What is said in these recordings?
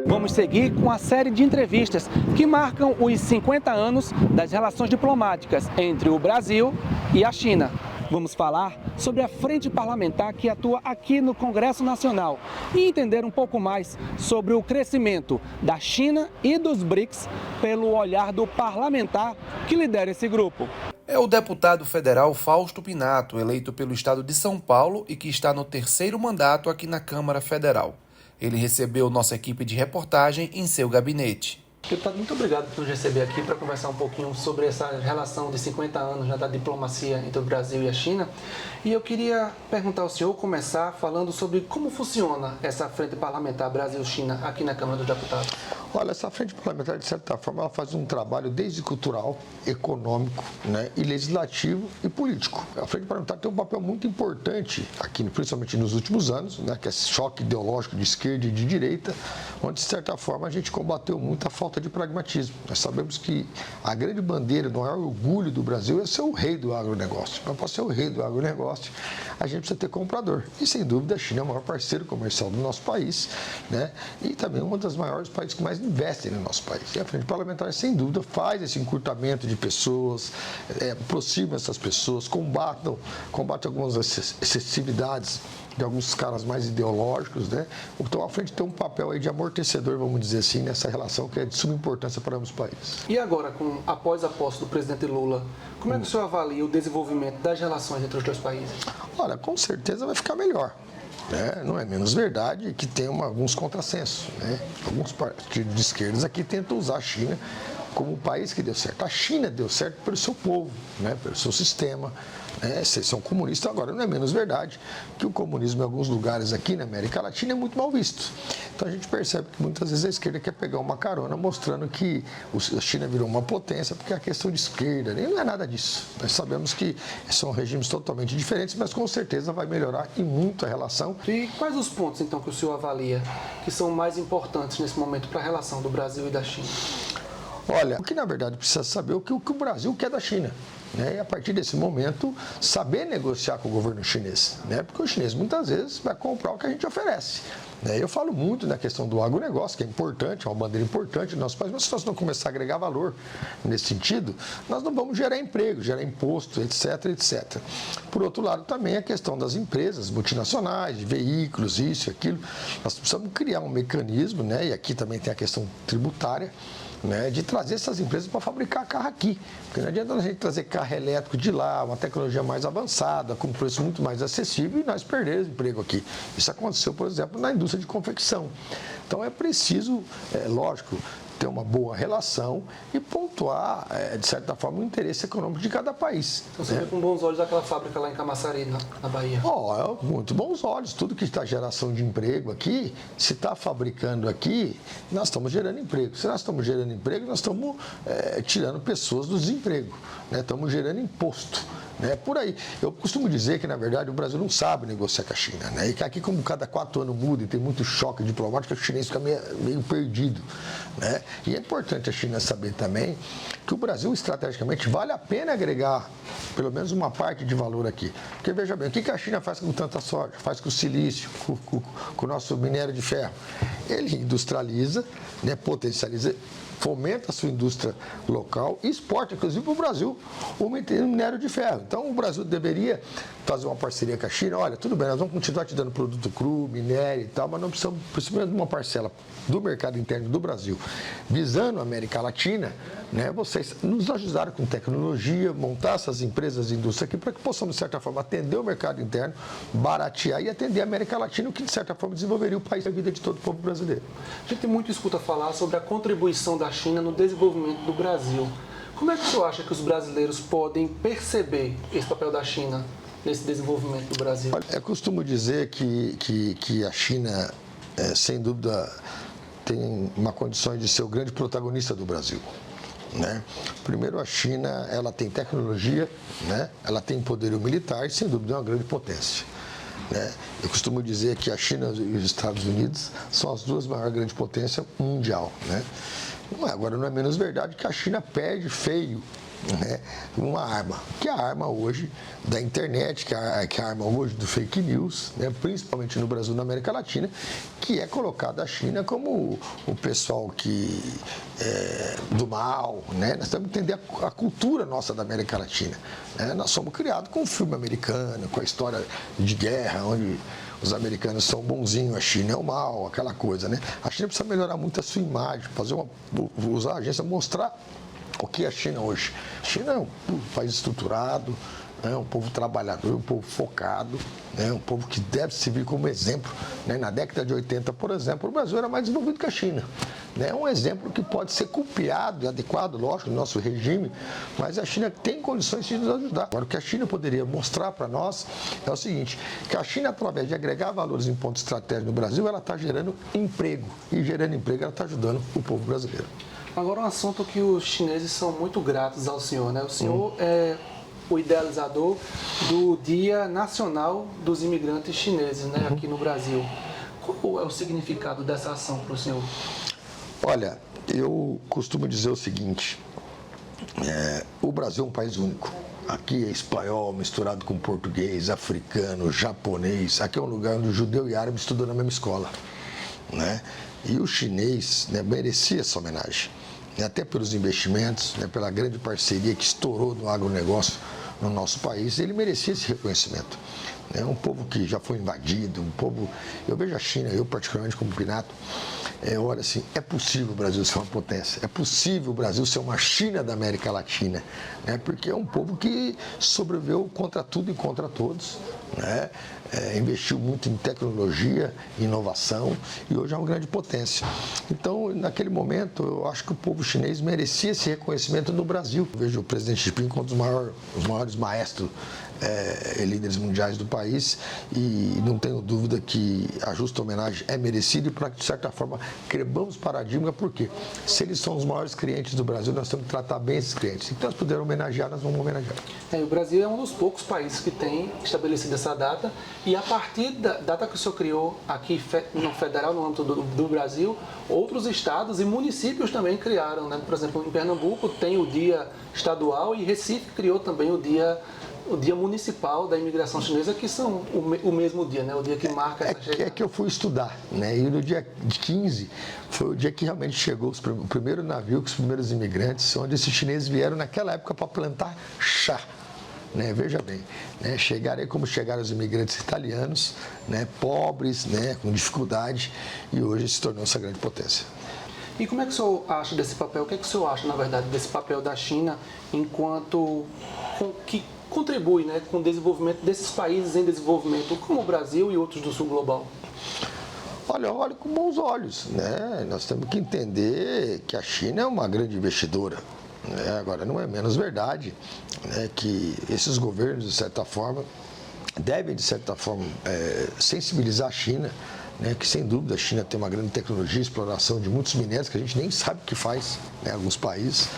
Vamos seguir com a série de entrevistas que marcam os 50 anos das relações diplomáticas entre o Brasil e a China. Vamos falar sobre a frente parlamentar que atua aqui no Congresso Nacional e entender um pouco mais sobre o crescimento da China e dos BRICS pelo olhar do parlamentar que lidera esse grupo. É o deputado federal Fausto Pinato, eleito pelo estado de São Paulo e que está no terceiro mandato aqui na Câmara Federal. Ele recebeu nossa equipe de reportagem em seu gabinete. Deputado, muito obrigado por nos receber aqui para conversar um pouquinho sobre essa relação de 50 anos da diplomacia entre o Brasil e a China. E eu queria perguntar ao senhor, começar falando sobre como funciona essa frente parlamentar Brasil-China aqui na Câmara dos Deputados. Olha, essa frente parlamentar, de certa forma, ela faz um trabalho desde cultural, econômico, né, e legislativo e político. A frente parlamentar tem um papel muito importante aqui, principalmente nos últimos anos, né, que é esse choque ideológico de esquerda e de direita, onde, de certa forma, a gente combateu muito a falta de pragmatismo. Nós sabemos que a grande bandeira, o maior orgulho do Brasil é ser o rei do agronegócio. Mas para ser o rei do agronegócio, a gente precisa ter comprador. E, sem dúvida, a China é o maior parceiro comercial do nosso país, né, e também um dos maiores países que mais investem no nosso país. E a frente parlamentar, sem dúvida, faz esse encurtamento de pessoas, aproxima essas pessoas, combate algumas excessividades de alguns caras mais ideológicos, né? Então, a frente tem um papel aí de amortecedor, vamos dizer assim, nessa relação que é de suma importância para ambos os países. E agora, após a posse do presidente Lula, como é que o senhor avalia o desenvolvimento das relações entre os dois países? Olha, com certeza vai ficar melhor. Não é menos verdade que tem alguns contrassensos. Né? Alguns partidos de esquerdas aqui tentam usar a China como um país que deu certo. A China deu certo pelo seu povo, né? Pelo seu sistema. Vocês são comunistas, agora não é menos verdade que o comunismo em alguns lugares aqui na América Latina é muito mal visto. Então a gente percebe que muitas vezes a esquerda quer pegar uma carona mostrando que a China virou uma potência porque é a questão de esquerda, não é nada disso. Nós sabemos que são regimes totalmente diferentes, mas com certeza vai melhorar e muito a relação. E quais os pontos então que o senhor avalia que são mais importantes nesse momento para a relação do Brasil e da China? Olha, o que na verdade precisa saber é o que o Brasil quer da China. E a partir desse momento, saber negociar com o governo chinês, porque o chinês muitas vezes vai comprar o que a gente oferece. Eu falo muito na questão do agronegócio, que é importante, é uma bandeira importante do nosso país, mas se nós não começar a agregar valor nesse sentido, nós não vamos gerar emprego, gerar imposto, etc, etc. Por outro lado, também a questão das empresas multinacionais, de veículos, isso e aquilo. Nós precisamos criar um mecanismo, e aqui também tem a questão tributária, de trazer essas empresas para fabricar carro aqui. Porque não adianta a gente trazer carro elétrico de lá, uma tecnologia mais avançada, com preço muito mais acessível e nós perdermos emprego aqui. Isso aconteceu, por exemplo, na indústria de confecção. Então é preciso, lógico, ter uma boa relação e pontuar, de certa forma, o interesse econômico de cada país. Então você vê com bons olhos aquela fábrica lá em Camaçari, na Bahia? Muito bons olhos. Tudo que está geração de emprego aqui, se está fabricando aqui, nós estamos gerando emprego. Se nós estamos gerando emprego, nós estamos tirando pessoas do desemprego. Estamos gerando imposto. Por aí. Eu costumo dizer que, na verdade, o Brasil não sabe negociar com a China. E que aqui, como cada 4 anos muda e tem muito choque diplomático, o chinês fica meio perdido. E é importante a China saber também que o Brasil, estrategicamente, vale a pena agregar pelo menos uma parte de valor aqui. Porque, veja bem, o que a China faz com tanta soja? Faz com o silício, com o nosso minério de ferro? Ele industrializa, potencializa, fomenta a sua indústria local e exporta, inclusive, para o Brasil, o minério de ferro. Então, o Brasil deveria fazer uma parceria com a China. Olha, tudo bem, nós vamos continuar te dando produto cru, minério e tal, mas não precisamos de uma parcela do mercado interno do Brasil. Visando a América Latina, vocês nos ajudaram com tecnologia, montar essas empresas de indústria aqui para que possamos, de certa forma, atender o mercado interno, baratear e atender a América Latina, o que, de certa forma, desenvolveria o país e a vida de todo o povo brasileiro. A gente muito escuta falar sobre a contribuição da China no desenvolvimento do Brasil. Como é que o senhor acha que os brasileiros podem perceber esse papel da China nesse desenvolvimento do Brasil? Eu costumo dizer que a China, sem dúvida, tem uma condição de ser o grande protagonista do Brasil. Primeiro, a China ela tem tecnologia, ela tem poderio militar e, sem dúvida, é uma grande potência. Eu costumo dizer que a China e os Estados Unidos são as duas maiores grandes potências mundial. Agora, não é menos verdade que a China perde feio né, uma arma, que é a arma hoje da internet, que é a arma hoje do fake news, né, principalmente no Brasil e na América Latina, que é colocada a China como o pessoal do mal, né? Nós temos que entender a cultura nossa da América Latina, né? Nós somos criados com o filme americano, com a história de guerra, onde os americanos são bonzinhos, a China é o mal, aquela coisa, né? A China precisa melhorar muito a sua imagem, usar a agência, mostrar o que é a China hoje. A China é um país estruturado, né, um povo trabalhador, um povo focado, né, um povo que deve servir como exemplo. Né? Na década de 80, por exemplo, o Brasil era mais desenvolvido que a China. É um exemplo que pode ser copiado e adequado, lógico, no nosso regime, mas a China tem condições de nos ajudar. Agora, o que a China poderia mostrar para nós é o seguinte, que a China, através de agregar valores em pontos estratégicos no Brasil, ela está gerando emprego. E gerando emprego, ela está ajudando o povo brasileiro. Agora, um assunto que os chineses são muito gratos ao senhor, né? O senhor é o idealizador do Dia Nacional dos Imigrantes Chineses, né? Aqui no Brasil. Qual é o significado dessa ação para o senhor? Olha, eu costumo dizer o seguinte, o Brasil é um país único. Aqui é espanhol misturado com português, africano, japonês. Aqui é um lugar onde o judeu e árabe estudam na mesma escola, né? E o chinês, né, merecia essa homenagem, né, até pelos investimentos, né, pela grande parceria que estourou no agronegócio no nosso país. Ele merecia esse reconhecimento. É um povo que já foi invadido, um povo... Eu vejo a China, eu particularmente como Pinato, olha assim, é possível o Brasil ser uma potência, é possível o Brasil ser uma China da América Latina, né? Porque é um povo que sobreviveu contra tudo e contra todos, né? Investiu muito em tecnologia, inovação e hoje é uma grande potência. Então, naquele momento, eu acho que o povo chinês merecia esse reconhecimento no Brasil. Eu vejo o presidente Xi Jinping como um dos maiores maestros líderes mundiais do país e não tenho dúvida que a justa homenagem é merecida e para que, de certa forma, quebramos paradigma, porque se eles são os maiores clientes do Brasil, nós temos que tratar bem esses clientes. Então, nós pudermos homenagear, nós vamos homenagear. O Brasil é um dos poucos países que tem estabelecido essa data e a partir da data que o senhor criou aqui no federal, no âmbito do Brasil, outros estados e municípios também criaram, né? Por exemplo, em Pernambuco tem o Dia Estadual e Recife criou também o Dia municipal da imigração chinesa, que são o mesmo dia, né? O dia que marca essa chegada. É que eu fui estudar, né? E no dia 15 foi o dia que realmente chegou o primeiro navio com os primeiros imigrantes, onde esses chineses vieram naquela época para plantar chá. Né? Veja bem, né? Chegaram como chegaram os imigrantes italianos, né? Pobres, né? Com dificuldade, e hoje se tornou essa grande potência. E como é que o senhor acha desse papel? O que é que o senhor acha, na verdade, desse papel da China enquanto que contribui, né, com o desenvolvimento desses países em desenvolvimento, como o Brasil e outros do sul global? Olha, eu olho com bons olhos, né? Nós temos que entender que a China é uma grande investidora. Né? Agora, não é menos verdade, né, que esses governos, de certa forma, devem, de certa forma, sensibilizar a China, né, que sem dúvida a China tem uma grande tecnologia, exploração de muitos minérios que a gente nem sabe o que faz, né, em alguns países.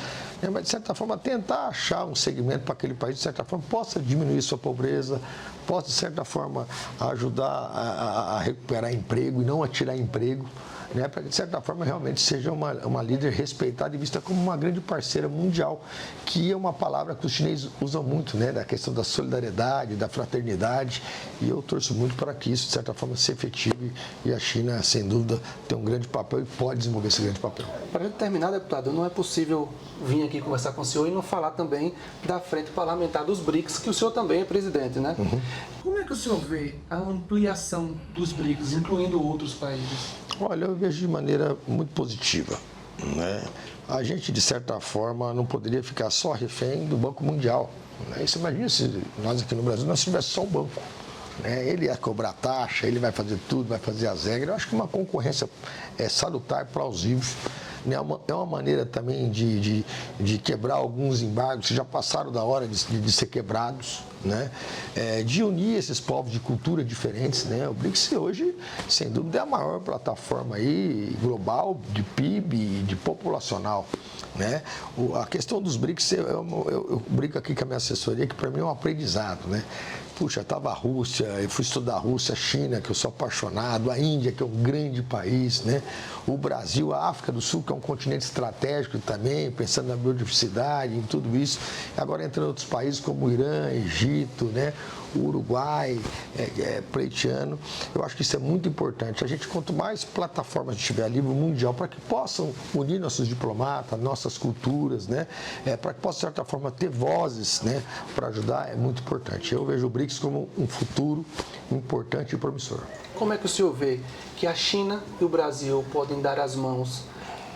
Mas, de certa forma, tentar achar um segmento para aquele país, de certa forma, possa diminuir sua pobreza, possa, de certa forma, ajudar a recuperar emprego e não a tirar emprego, né, para que, de certa forma, realmente seja uma líder respeitada e vista como uma grande parceira mundial, que é uma palavra que os chineses usam muito, né, da questão da solidariedade, da fraternidade, e eu torço muito para que isso, de certa forma, se efetive e a China, sem dúvida, tem um grande papel e pode desenvolver esse grande papel. Para a gente terminar, deputado, não é possível vir aqui conversar com o senhor e não falar também da frente parlamentar dos BRICS, que o senhor também é presidente, né? Uhum. Como é que o senhor vê a ampliação dos BRICS, incluindo outros países? Olha, eu vejo de maneira muito positiva, né? A gente, de certa forma, não poderia ficar só refém do Banco Mundial, né? Você imagina se nós aqui no Brasil nós tivéssemos só o banco, né? Ele ia cobrar taxa, ele vai fazer tudo, vai fazer as regras. Eu acho que uma concorrência salutar, plausível. É uma maneira também de quebrar alguns embargos que já passaram da hora de ser quebrados, né? De unir esses povos de cultura diferentes, né? O BRICS hoje, sem dúvida, é a maior plataforma aí global de PIB e de populacional, né? A questão dos BRICS, eu brinco aqui com a minha assessoria, que para mim é um aprendizado, né? Puxa, estava a Rússia, eu fui estudar a Rússia, a China, que eu sou apaixonado, a Índia, que é um grande país, né? O Brasil, a África do Sul, que é um continente estratégico também, pensando na biodiversidade, em tudo isso. Agora entrando outros países como o Irã, Egito, né? O Uruguai, pleitiano. Eu acho que isso é muito importante. A gente, quanto mais plataformas a gente tiver a nível mundial, para que possam unir nossos diplomatas, nossas culturas, né? Para que possam, de certa forma, ter vozes, né? Para ajudar, é muito importante. Eu vejo o BRICS como um futuro importante e promissor. Como é que o senhor vê que a China e o Brasil podem dar as mãos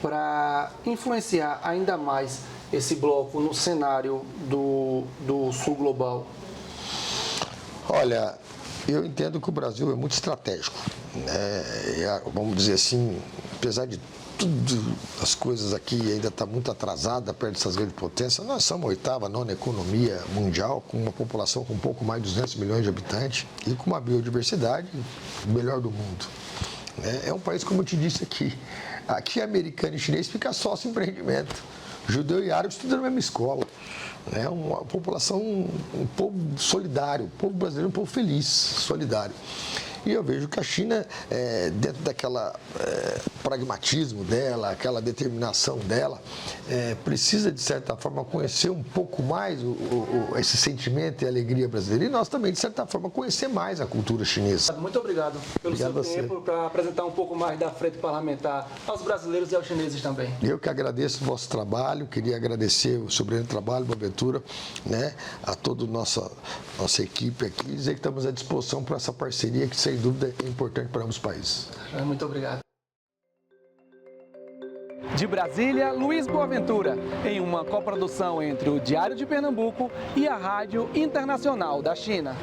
para influenciar ainda mais esse bloco no cenário do sul global? Olha, eu entendo que o Brasil é muito estratégico, né? Vamos dizer assim, apesar de tudo as coisas aqui ainda está muito atrasada perto dessas grandes potências, nós somos a 8ª, 9ª economia mundial, com uma população com um pouco mais de 200 milhões de habitantes e com uma biodiversidade melhor do mundo. É um país, como eu te disse aqui americano e chinês fica sócio empreendimento, judeu e árabe estudam na mesma escola. É uma população, um povo solidário, o povo brasileiro é um povo feliz, solidário. E eu vejo que a China, dentro daquela pragmatismo dela, aquela determinação dela, precisa, de certa forma, conhecer um pouco mais esse sentimento e alegria brasileira. E nós também, de certa forma, conhecer mais a cultura chinesa. Muito obrigado pelo seu tempo para apresentar um pouco mais da frente parlamentar aos brasileiros e aos chineses também. Eu que agradeço o vosso trabalho, queria agradecer o seu brilhante trabalho, Boaventura, né, a toda a nossa equipe aqui e dizer que estamos à disposição para essa parceria que, sem dúvida, é importante para ambos os países. Muito obrigado. De Brasília, Luiz Boaventura, em uma coprodução entre o Diário de Pernambuco e a Rádio Internacional da China.